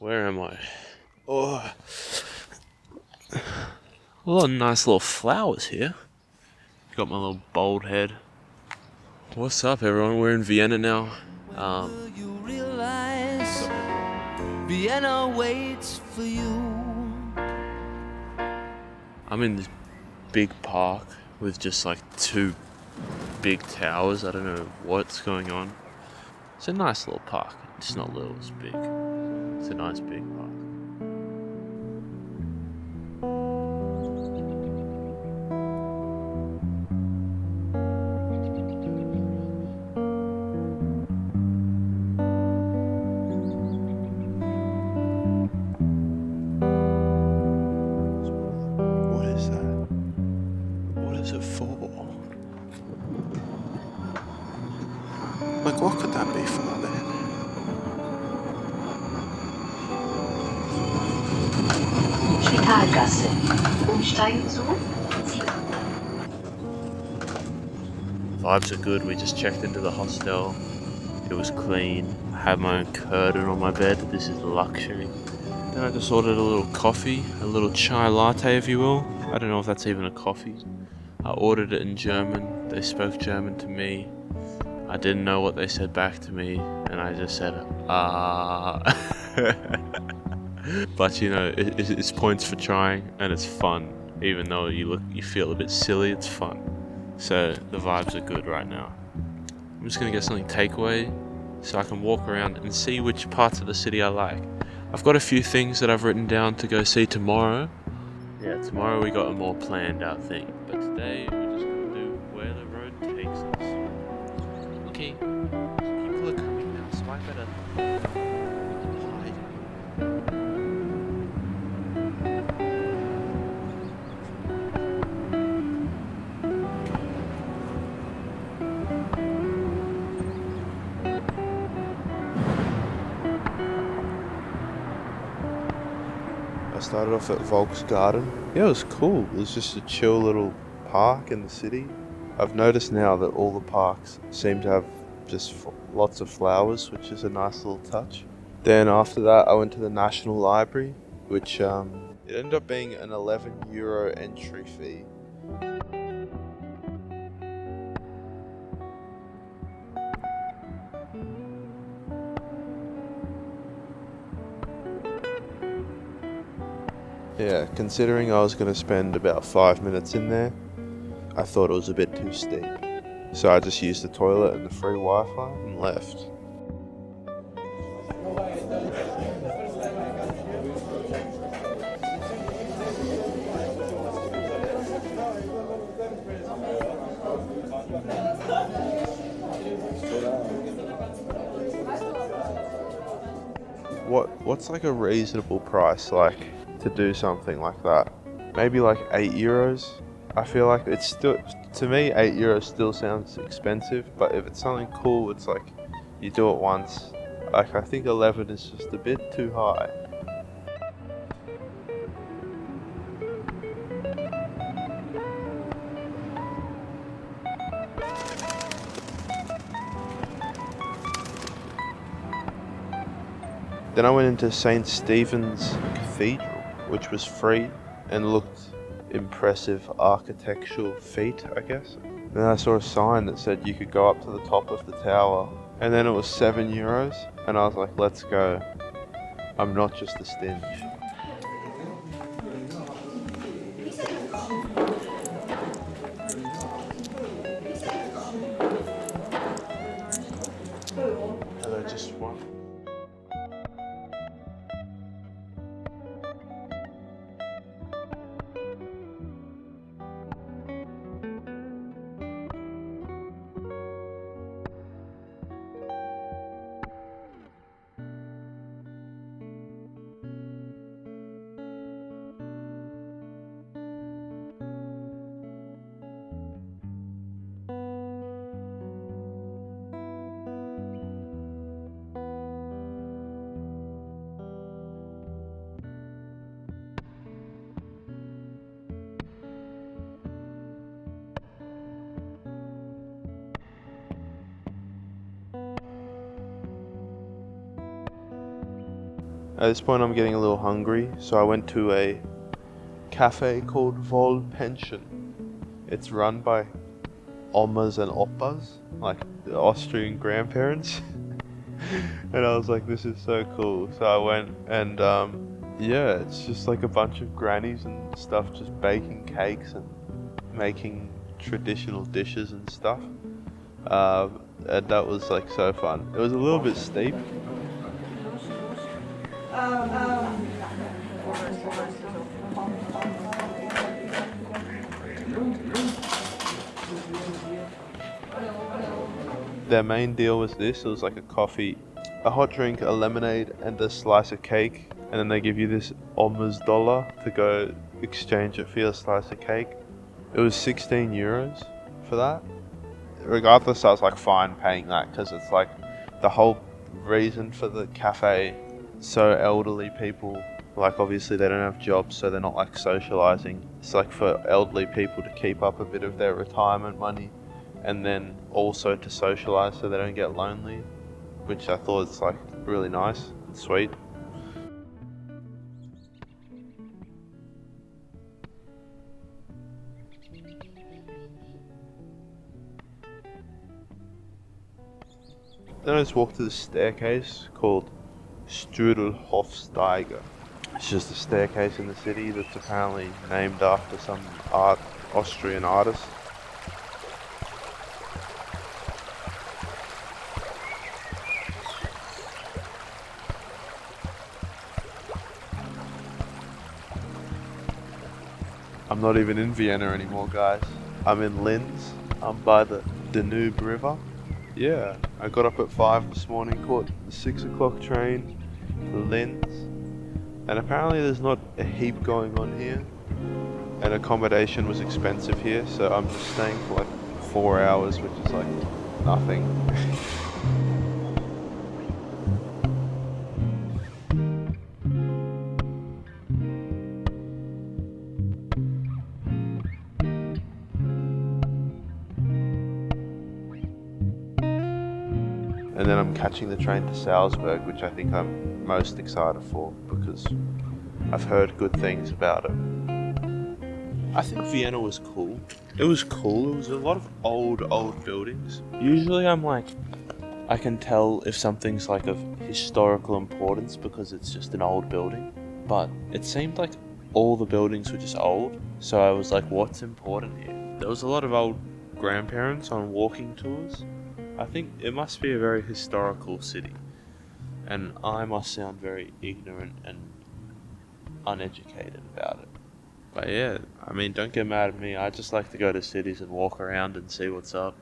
Where am I? Oh, a lot of nice little flowers here. Got my little bald head. What's up, everyone? We're in Vienna now. You realize Vienna waits for you. I'm in this big park with just like two big towers. I don't know what's going on. It's a nice little park. It's not little, it's big. It's a nice big park. What is that? What is it for? Like, what could that be for then? Spitalgasse. Umsteigen zu Vibes are good. We just checked into the hostel. It was clean. I have my own curtain on my bed. This is luxury. Then I just ordered a little coffee, a little chai latte, if you will. I don't know if that's even a coffee. I ordered it in German. They spoke German to me. I didn't know what they said back to me, and I just said, ah. But you know, it's points for trying, and it's fun. Even though you feel a bit silly, it's fun. So the vibes are good right now. I'm just gonna get something takeaway, so I can walk around and see which parts of the city I like. I've got a few things that I've written down to go see tomorrow. Yeah, tomorrow we got a more planned out thing, but today we're just gonna do where the road takes us. Okay, people are coming now, so I better hide. I started off at Volksgarten. Yeah, it was cool. It was just a chill little park in the city. I've noticed now that all the parks seem to have just lots of flowers, which is a nice little touch. Then after that, I went to the National Library, which it ended up being an €11 entry fee. Yeah, considering I was going to spend about 5 minutes in there, I thought it was a bit too steep. So I just used the toilet and the free Wi-Fi and left. What's like a reasonable price like to do something like that? Maybe like €8. I feel like it's still, to me, €8 still sounds expensive, but if it's something cool, it's like you do it once. Like I think 11 is just a bit too high. Then I went into St. Stephen's Cathedral, which was free and looked impressive architectural feat, I guess. Then I saw a sign that said you could go up to the top of the tower, and then it was €7, and I was like, let's go. I'm not just a stinge. Hello, just one. At this point, I'm getting a little hungry, so I went to a cafe called Vol Pension. It's run by Omas and Oppas, like the Austrian grandparents. And I was like, this is so cool. So I went and yeah, it's just like a bunch of grannies and stuff just baking cakes and making traditional dishes and stuff. And that was like so fun. It was a little bit steep. Their main deal was this. It was like a coffee, a hot drink, a lemonade, and a slice of cake. And then they give you this Omas dollar to go exchange it for your slice of cake. It was 16 euros for that. Regardless, I was like fine paying that because it's like the whole reason for the cafe. So elderly people, like obviously they don't have jobs, so they're not like socializing. It's like for elderly people to keep up a bit of their retirement money, and then also to socialize so they don't get lonely, which I thought is like really nice and sweet. Then I just walked to the staircase called Strudelhofsteiger. It's just a staircase in the city that's apparently named after some Austrian artist. I'm not even in Vienna anymore, guys. I'm in Linz. I'm by the Danube River. Yeah, I got up at 5 this morning, caught the 6 o'clock train to Linz. And apparently there's not a heap going on here. And accommodation was expensive here, so I'm just staying for like 4 hours, which is like nothing. And then I'm catching the train to Salzburg, which I think I'm most excited for because I've heard good things about it. I think Vienna was cool. It was cool. It was a lot of old buildings. Usually I'm like, I can tell if something's like of historical importance because it's just an old building. But it seemed like all the buildings were just old. So I was like, what's important here? There was a lot of old grandparents on walking tours. I think it must be a very historical city. And I must sound very ignorant and uneducated about it. But yeah, I mean, don't get mad at me. I just like to go to cities and walk around and see what's up.